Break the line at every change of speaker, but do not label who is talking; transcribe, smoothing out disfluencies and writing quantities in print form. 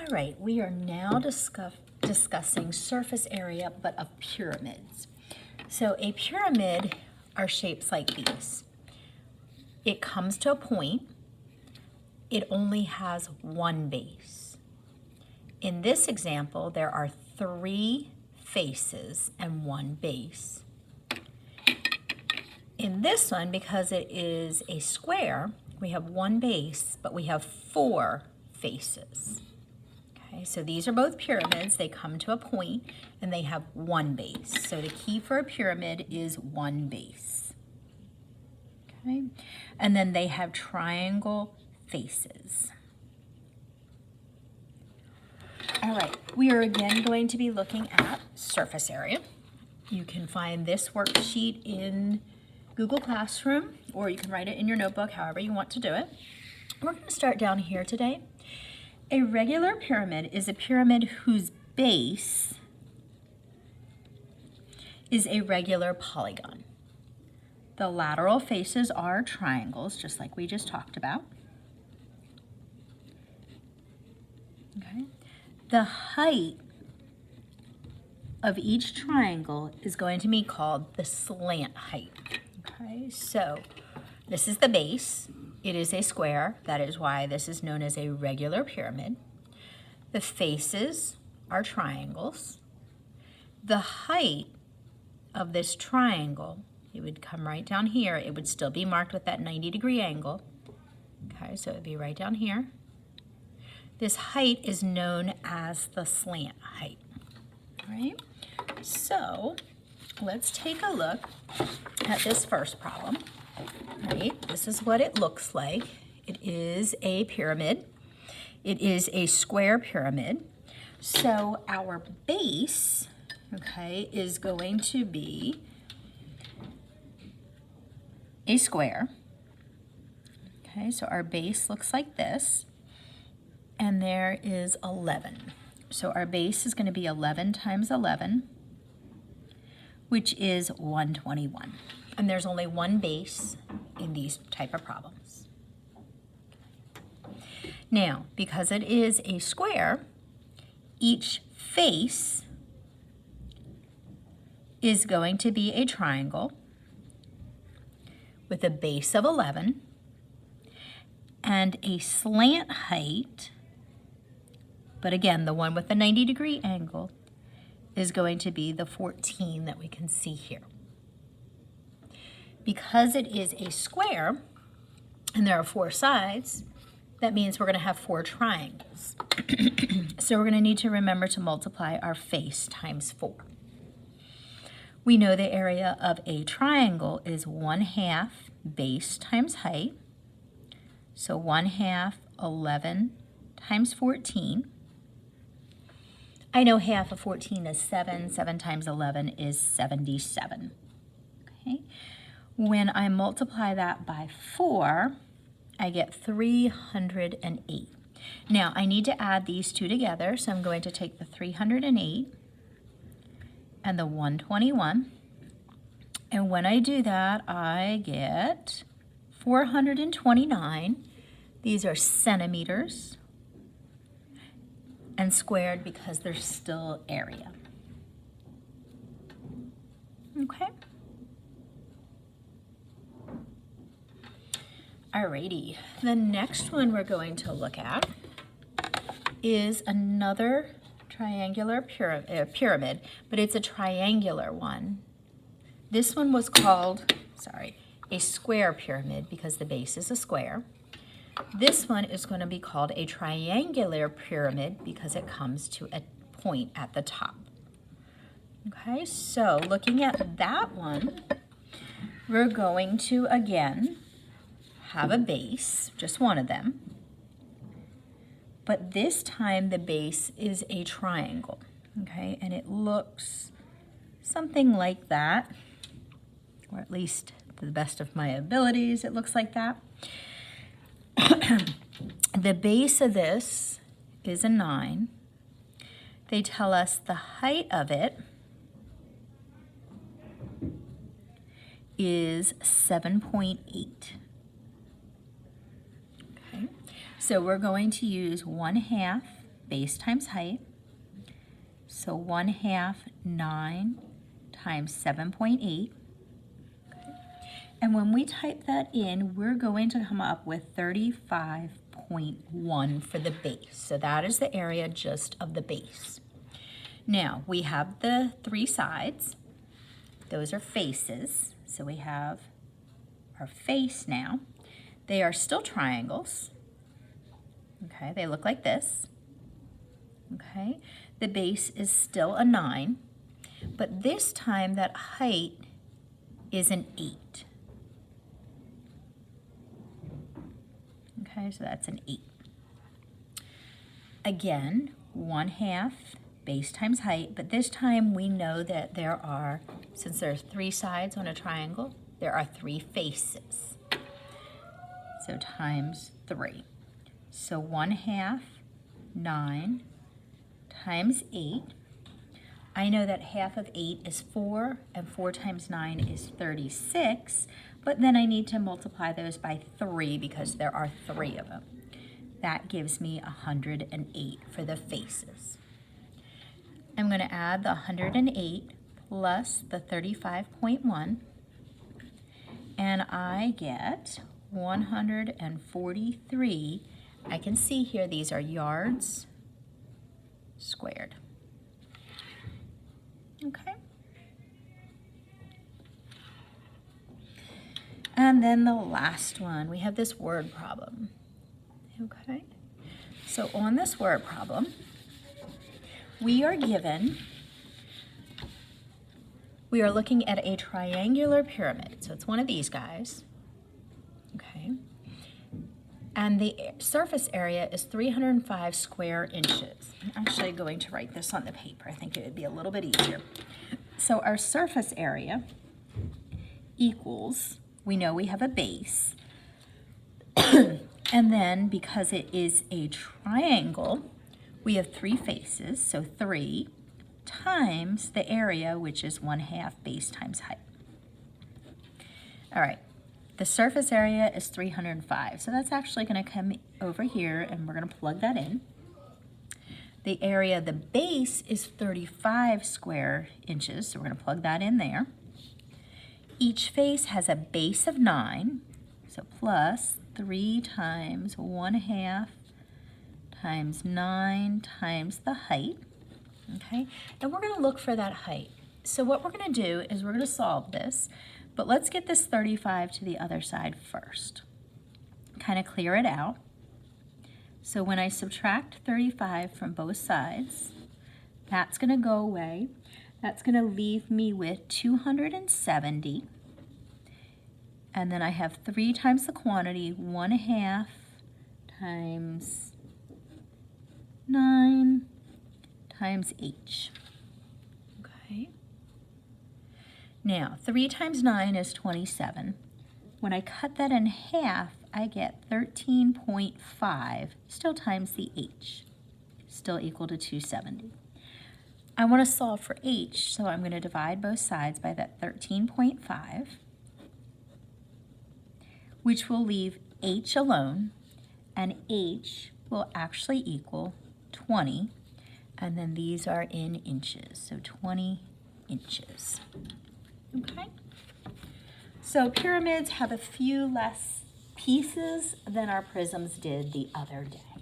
All right, we are now discussing surface area, but of pyramids. So a pyramid are shapes like these. It comes to a point. It only has one base. In this example, there are 3 faces and 1 base. In this one, because it is a square, we have 1 base, but we have 4 faces. Okay, so these are both pyramids. They come to a point and they have 1 base. So the key for a pyramid is 1 base. Okay, and then they have triangle faces. All right, we are again going to be looking at surface area. You can find this worksheet in Google Classroom, or you can write it in your notebook, however you want to do it. We're going to start down here today. A regular pyramid is a pyramid whose base is a regular polygon. The lateral faces are triangles, just like we just talked about. Okay. The height of each triangle is going to be called the slant height. Okay, so this is the base. It is a square. That is why this is known as a regular pyramid. The faces are triangles. The height of this triangle, it would come right down here. It would still be marked with that 90-degree angle. Okay, so it would be right down here. This height is known as the slant height. All right, so let's take a look at this first problem. Right, this is what it looks like. It is a pyramid. It is a square pyramid. So our base, okay, is going to be a square. Okay, so our base looks like this. And there is 11. So our base is going to be 11 times 11, which is 121. And there's only 1 base in these type of problems. Now, because it is a square, each face is going to be a triangle with a base of 11 and a slant height, but again, the one with the 90-degree angle is going to be the 14 that we can see here. Because it is a square and there are 4 sides, that means we're going to have 4 triangles. So we're going to need to remember to multiply our face times 4. We know the area of a triangle is 1/2 base times height. So 1/2 11 times 14. I know half of 14 is 7. 7 times 11 is 77. Okay. When I multiply that by 4, I get 308. Now, I need to add these 2 together, so I'm going to take the 308 and the 121. And when I do that, I get 429. These are centimeters, and squared because there's still area. Okay. Alrighty, the next one we're going to look at is another triangular pyramid, but it's a triangular one. This one was called, a square pyramid because the base is a square. This one is going to be called a triangular pyramid because it comes to a point at the top. Okay, so looking at that one, we're going to again have a base, just one of them, but this time the base is a triangle, okay, and it looks something like that, or at least to the best of my abilities, it looks like that. The base of this is a 9. They tell us the height of it is 7.8. Okay, so we're going to use 1/2 base times height. So 1/2 9 times 7.8. And when we type that in, we're going to come up with 35.1 for the base. So that is the area just of the base. Now, we have the 3 sides. Those are faces. So we have our face now. They are still triangles. Okay, they look like this. Okay, the base is still a 9, but this time that height is an 8. Okay, so that's an 8. Again, 1/2 base times height, but this time we know that there are, since there's 3 sides on a triangle, there are 3 faces. So times 3. So 1/2 9 times 8. I know that half of 8 is 4, and 4 times 9 is 36, but then I need to multiply those by 3 because there are 3 of them. That gives me 108 for the faces. I'm going to add the 108 plus the 35.1, and I get 143. I can see here these are yards squared. Okay. And then the last one, we have this word problem. Okay. So on this word problem, we are looking at a triangular pyramid. So it's one of these guys. Okay. And the surface area is 305 square inches. I'm actually going to write this on the paper. I think it would be a little bit easier. So our surface area equals, we know we have a base. And then because it is a triangle, we have 3 faces, so 3 times the area, which is 1/2 base times height. All right. The surface area is 305, so that's actually going to come over here, and we're going to plug that in. The area of the base is 35 square inches, so we're going to plug that in there. Each face has a base of 9, so plus 3 times 1/2 times 9 times the height. Okay, and we're going to look for that height. So what we're going to do is we're going to solve this. But let's get this 35 to the other side first. Kind of clear it out. So when I subtract 35 from both sides, that's going to go away. That's going to leave me with 270. And then I have 3 times the quantity, 1/2 times 9 times h. Okay. Now, 3 times 9 is 27. When I cut that in half, I get 13.5, still times the h, still equal to 270. I want to solve for h, so I'm going to divide both sides by that 13.5, which will leave h alone, and h will actually equal 20, and then these are in inches, so 20 inches. Okay, so pyramids have a few less pieces than our prisms did the other day.